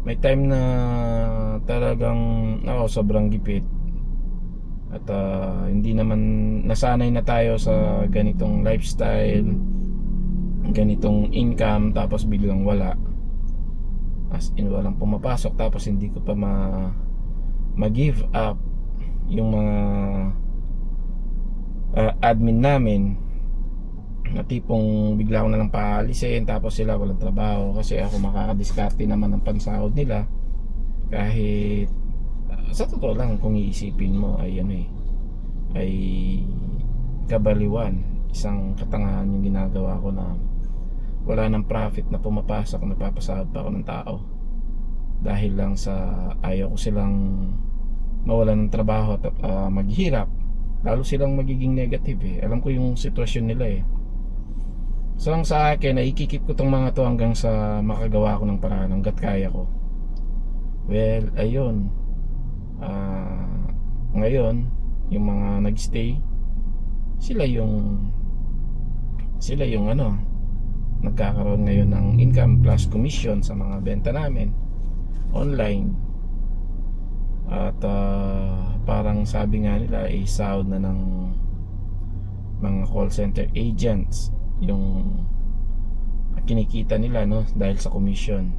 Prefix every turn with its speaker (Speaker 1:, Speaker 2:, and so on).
Speaker 1: may time na talagang ako sobrang gipit at hindi naman nasanay na tayo sa ganitong lifestyle, ganitong income, tapos biglang wala, as in walang pumapasok, tapos hindi ko pa ma-give up yung mga admin namin, na tipong bigla ko na lang paalisin tapos sila walang trabaho kasi ako makakadiskarte naman ng pansahod nila. Kahit sa totoo lang, kung iisipin mo ay ano ay kabaliwan, isang katangahan yung ginagawa ko na wala nang profit na pumapasok, napapasahod pa ako ng tao dahil lang sa ayaw ko silang mawalan ng trabaho at maghirap, lalo silang magiging negative Alam ko yung sitwasyon nila So ang sa akin, ikikip ko tong mga to hanggang sa makagawa ko ng paraan hanggat kaya ko. Well, ayun, ngayon yung mga nagstay, sila yung nagkakaroon ngayon ng income plus commission sa mga benta namin online. At parang sabi nga nila, sahod na ng mga call center agents yung kinikita nila, no, dahil sa commission.